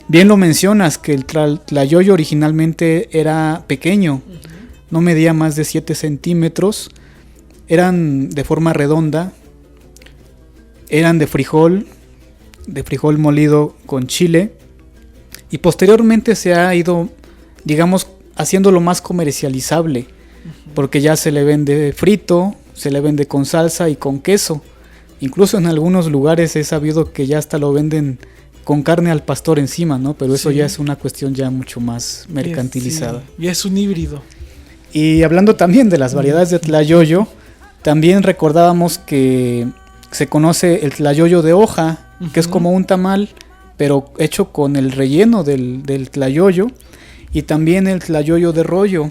bien lo mencionas que el tlayoyo originalmente era pequeño, no medía más de 7 centímetros, eran de forma redonda, eran de frijol molido con chile, y posteriormente se ha ido, digamos, haciéndolo más comercializable, porque ya se le vende frito, se le vende con salsa y con queso. Incluso en algunos lugares he sabido que ya hasta lo venden con carne al pastor encima, ¿no? Pero eso ya es una cuestión ya mucho más mercantilizada. Sí, ya es un híbrido. Y hablando también de las variedades de tlayoyo, también recordábamos que se conoce el tlayoyo de hoja, que es como un tamal, pero hecho con el relleno del tlayoyo. Y también el tlayoyo de rollo,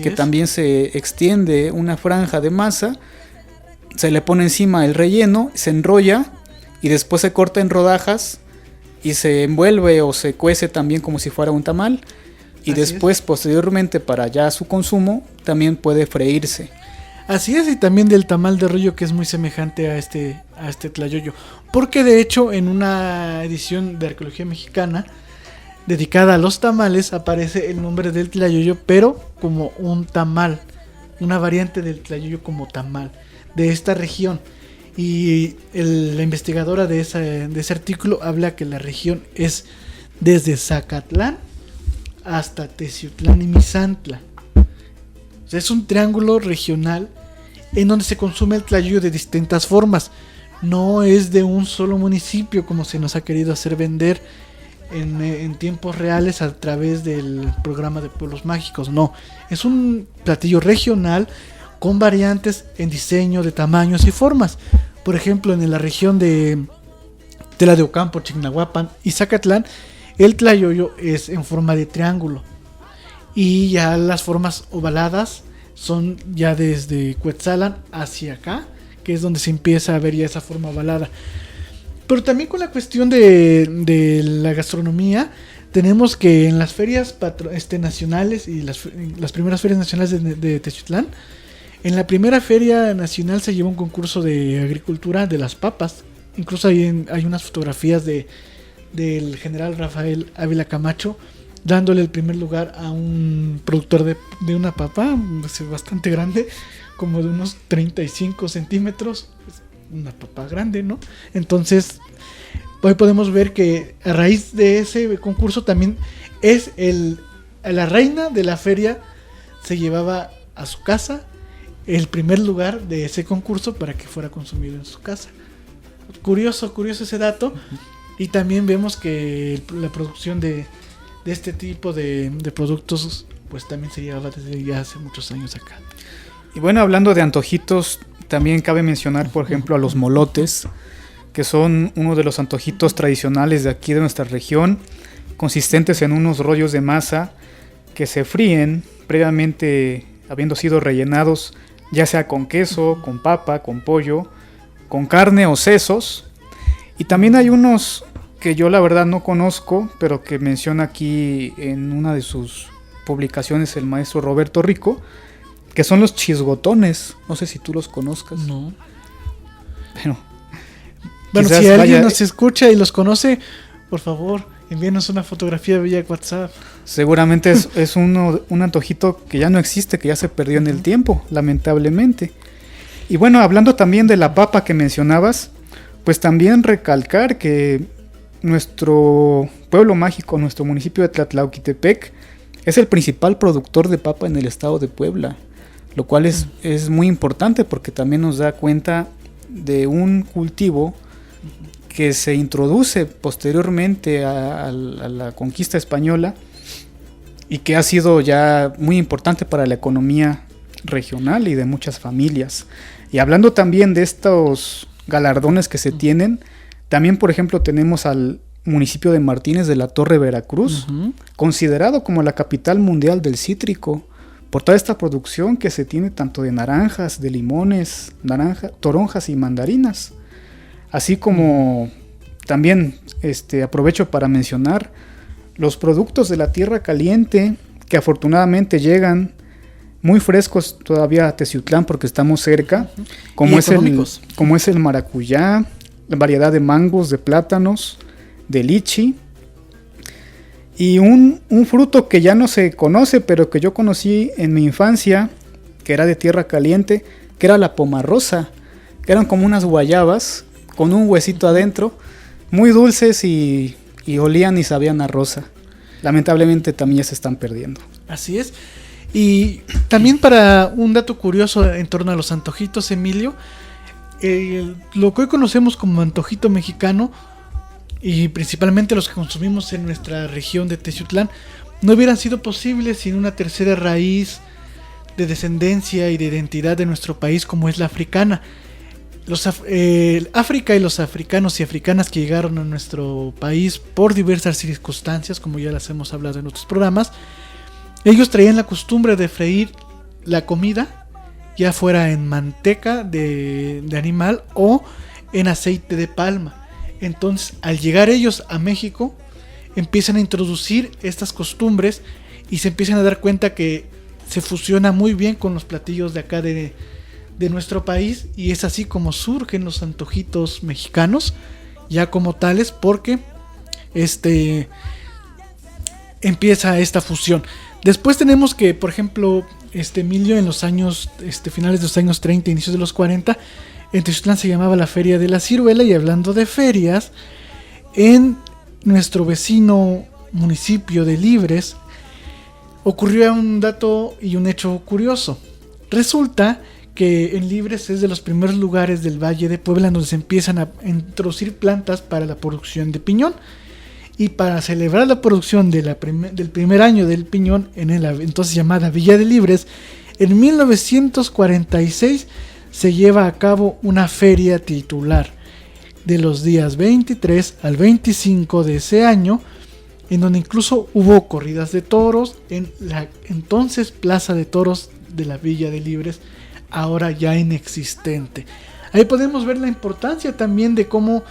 que también se extiende una franja de masa, se le pone encima el relleno, se enrolla y después se corta en rodajas y se envuelve o se cuece también como si fuera un tamal. Y después, posteriormente, para ya su consumo, también puede freírse. Así es, y también del tamal de rollo, que es muy semejante a este tlayoyo. Porque de hecho en una edición de Arqueología Mexicana dedicada a los tamales aparece el nombre del tlayoyo, pero como un tamal, una variante del tlayoyo como tamal de esta región. Y la investigadora de ese artículo habla que la región es desde Zacatlán hasta Teciutlán y Misantla. O sea, es un triángulo regional en donde se consume el tlayoyo de distintas formas. No es de un solo municipio como se nos ha querido hacer vender en tiempos reales a través del programa de Pueblos Mágicos. No, es un platillo regional con variantes en diseño, de tamaños y formas. Por ejemplo, en la región de Tela de Ocampo, Chignahuapan y Zacatlán, el tlayoyo es en forma de triángulo. Y ya las formas ovaladas son ya desde Cuetzalan hacia acá, que es donde se empieza a ver ya esa forma ovalada. Pero también con la cuestión de la gastronomía, tenemos que en las ferias nacionales y las primeras ferias nacionales de Teciutlán, en la primera feria nacional se llevó un concurso de agricultura de las papas. Incluso hay unas fotografías del general Rafael Ávila Camacho dándole el primer lugar a un productor de una papa bastante grande, como de unos 35 centímetros. Una papa grande, ¿no? Entonces, hoy podemos ver que a raíz de ese concurso también es la reina de la feria se llevaba a su casa el primer lugar de ese concurso para que fuera consumido en su casa. Curioso ese dato. Y también vemos que la producción de de este tipo de productos, pues también se llevaba desde ya hace muchos años acá. Y bueno, hablando de antojitos, también cabe mencionar, por ejemplo, a los molotes, que son uno de los antojitos tradicionales de aquí de nuestra región, consistentes en unos rollos de masa que se fríen previamente habiendo sido rellenados, ya sea con queso, con papa, con pollo, con carne o sesos. Y también hay unos que yo la verdad no conozco, pero que menciona aquí en una de sus publicaciones el maestro Roberto Rico, que son los chisgotones. No sé si tú los conozcas. No. Bueno, si alguien nos escucha y los conoce, por favor, envíenos una fotografía vía WhatsApp. Seguramente es un antojito que ya no existe, que ya se perdió en el tiempo, lamentablemente. Y bueno, hablando también de la papa que mencionabas, pues también recalcar que nuestro pueblo mágico, nuestro municipio de Tlatlauquitepec, es el principal productor de papa en el estado de Puebla, lo cual es muy importante porque también nos da cuenta de un cultivo que se introduce posteriormente a la conquista española y que ha sido ya muy importante para la economía regional y de muchas familias. Y hablando también de estos galardones que se tienen, también por ejemplo tenemos al municipio de Martínez de la Torre, Veracruz, considerado como la capital mundial del cítrico, por toda esta producción que se tiene tanto de naranjas, de limones, toronjas y mandarinas. Así como también aprovecho para mencionar los productos de la tierra caliente que afortunadamente llegan muy frescos todavía a Teciutlán porque estamos cerca, como es el maracuyá, la variedad de mangos, de plátanos, de lichi, y un fruto que ya no se conoce pero que yo conocí en mi infancia, que era de tierra caliente, que era la pomarrosa, que eran como unas guayabas con un huesito adentro, muy dulces y olían y sabían a rosa. Lamentablemente también ya se están perdiendo. Así es. Y también para un dato curioso en torno a los antojitos, Emilio, lo que hoy conocemos como antojito mexicano, y principalmente los que consumimos en nuestra región de Teciutlán, no hubieran sido posibles sin una tercera raíz de descendencia y de identidad de nuestro país, como es la africana. África y los africanos y africanas que llegaron a nuestro país por diversas circunstancias, como ya las hemos hablado en otros programas, ellos traían la costumbre de freír la comida, ya fuera en manteca de animal o en aceite de palma. Entonces, al llegar ellos a México, empiezan a introducir estas costumbres y se empiezan a dar cuenta que se fusiona muy bien con los platillos de acá de nuestro país, y es así como surgen los antojitos mexicanos ya como tales, porque empieza esta fusión. Después tenemos que, por ejemplo, Emilio, en los años finales de los años 30, inicios de los 40, en Teciutlán se llamaba la Feria de la Ciruela. Y hablando de ferias, en nuestro vecino municipio de Libres ocurrió un dato y un hecho curioso. Resulta que en Libres es de los primeros lugares del Valle de Puebla donde se empiezan a introducir plantas para la producción de piñón. Y para celebrar la producción del primer año del piñón en la entonces llamada Villa de Libres, en 1946 se lleva a cabo una feria titular de los días 23 al 25 de ese año, en donde incluso hubo corridas de toros en la entonces Plaza de Toros de la Villa de Libres, ahora ya inexistente. Ahí podemos ver la importancia también de cómo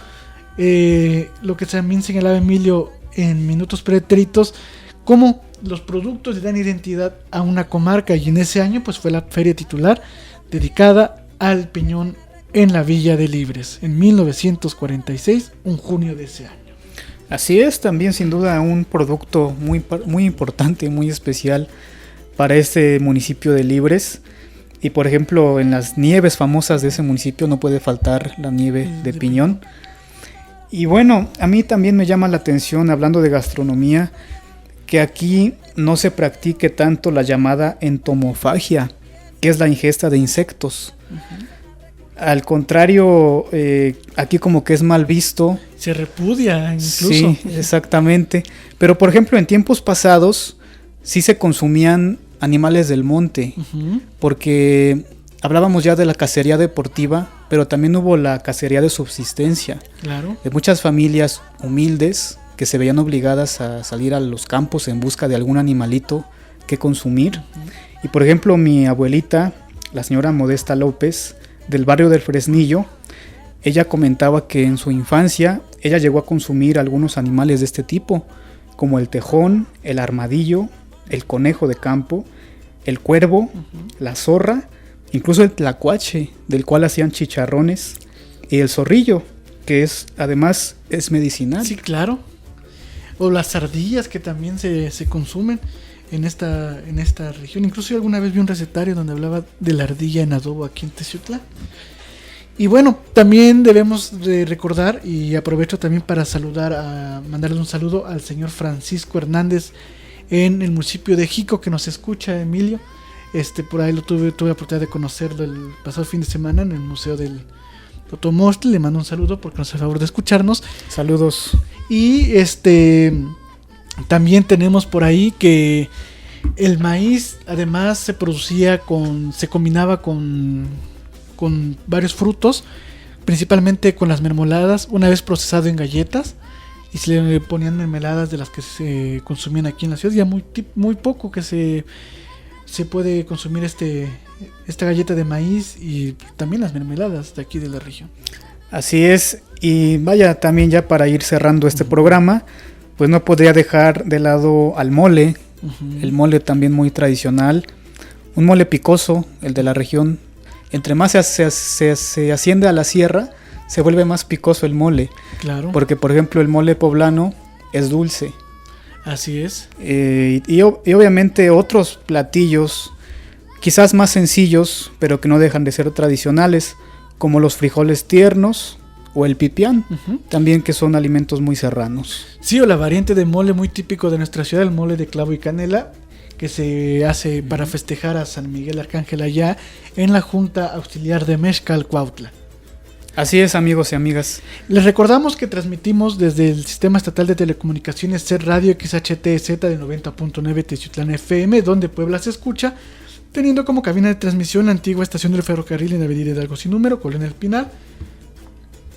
lo que también señalaba Emilio en minutos pretéritos, cómo los productos le dan identidad a una comarca, y en ese año pues fue la feria titular dedicada al piñón en la Villa de Libres, en 1946, un junio de ese año. Así es, también sin duda un producto muy, muy importante, muy especial para este municipio de Libres. Y por ejemplo, en las nieves famosas de ese municipio no puede faltar la nieve de piñón. Y bueno, a mí también me llama la atención, hablando de gastronomía, que aquí no se practique tanto la llamada entomofagia, que es la ingesta de insectos. Al contrario, aquí como que es mal visto. Se repudia incluso. Sí, exactamente. Pero por ejemplo, en tiempos pasados sí se consumían animales del monte, Ujú. porque hablábamos ya de la cacería deportiva, pero también hubo la cacería de subsistencia, Claro. de muchas familias humildes que se veían obligadas a salir a los campos en busca de algún animalito que consumir. Y por ejemplo, mi abuelita, la señora Modesta López, del barrio del Fresnillo, ella comentaba que en su infancia ella llegó a consumir algunos animales de este tipo, como el tejón, el armadillo, el conejo de campo, el cuervo, la zorra, incluso el tlacuache, del cual hacían chicharrones, y el zorrillo, que además es medicinal. Sí, claro. O las ardillas que también se consumen en esta región. Incluso yo alguna vez vi un recetario donde hablaba de la ardilla en adobo aquí en Teciutlán. Y bueno, también debemos de recordar, y aprovecho también para mandarle un saludo al señor Francisco Hernández en el municipio de Jico, que nos escucha, Emilio. Por ahí tuve la oportunidad de conocerlo el pasado fin de semana en el Museo del Totomostli. Le mando un saludo porque nos hace el favor de escucharnos. Saludos. Y también tenemos por ahí que el maíz además se combinaba con varios frutos, principalmente con las mermeladas, una vez procesado en galletas, y se le ponían mermeladas de las que se consumían aquí en la ciudad. Ya muy poco que se puede consumir esta galleta de maíz y también las mermeladas de aquí de la región. Así es, y vaya, también ya para ir cerrando este programa, pues no podría dejar de lado al mole, el mole también muy tradicional, un mole picoso, el de la región. Entre más se asciende a la sierra, se vuelve más picoso el mole. Claro. Porque, por ejemplo, el mole poblano es dulce. Así es. Y obviamente otros platillos, quizás más sencillos, pero que no dejan de ser tradicionales, como los frijoles tiernos o el pipián, también, que son alimentos muy serranos. Sí, o la variante de mole muy típico de nuestra ciudad, el mole de clavo y canela, que se hace para festejar a San Miguel Arcángel allá en la Junta Auxiliar de Mezcal, Cuautla. Así es, amigos y amigas. Les recordamos que transmitimos desde el Sistema Estatal de Telecomunicaciones SER Radio XHTZ de 90.9 Teciutlán FM, donde Puebla se escucha, teniendo como cabina de transmisión la antigua estación del ferrocarril en Avenida Hidalgo sin número, Colonia El Pinal.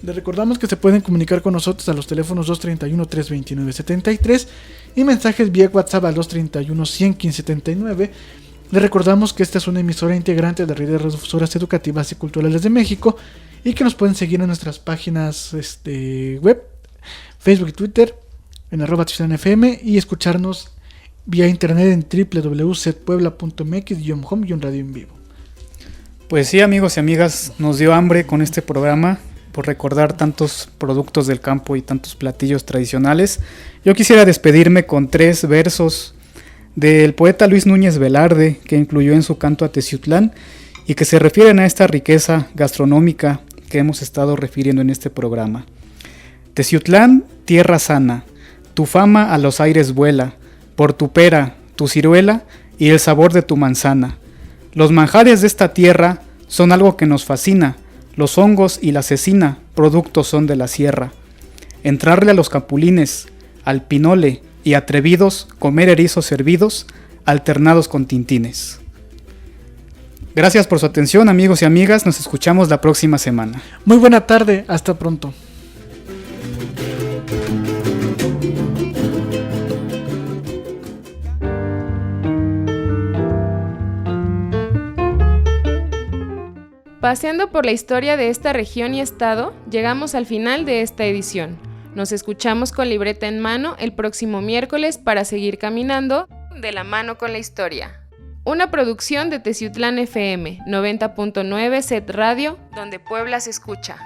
Les recordamos que se pueden comunicar con nosotros a los teléfonos 231-329-73 y mensajes vía WhatsApp al 231-100-1579. Les recordamos que esta es una emisora integrante de la red de radiodifusoras educativas y culturales de México y que nos pueden seguir en nuestras páginas web, Facebook y Twitter, en @TeciutlanFM, y escucharnos vía internet en www.setpuebla.mx/home y un radio en vivo. Pues sí, amigos y amigas, nos dio hambre con este programa por recordar tantos productos del campo y tantos platillos tradicionales. Yo quisiera despedirme con 3 versos del poeta Luis Núñez Velarde, que incluyó en su canto a Teciutlán y que se refieren a esta riqueza gastronómica que hemos estado refiriendo en este programa. Teciutlán, tierra sana, tu fama a los aires vuela, por tu pera, tu ciruela y el sabor de tu manzana. Los manjares de esta tierra son algo que nos fascina, los hongos y la cecina, productos son de la sierra. Entrarle a los capulines, al pinole y atrevidos, comer erizos hervidos, alternados con tintines. Gracias por su atención, amigos y amigas, nos escuchamos la próxima semana. Muy buena tarde, hasta pronto. Paseando por la historia de esta región y estado, llegamos al final de esta edición. Nos escuchamos con libreta en mano el próximo miércoles para seguir caminando de la mano con la historia. Una producción de Teciutlán FM, 90.9 Set Radio, donde Puebla se escucha.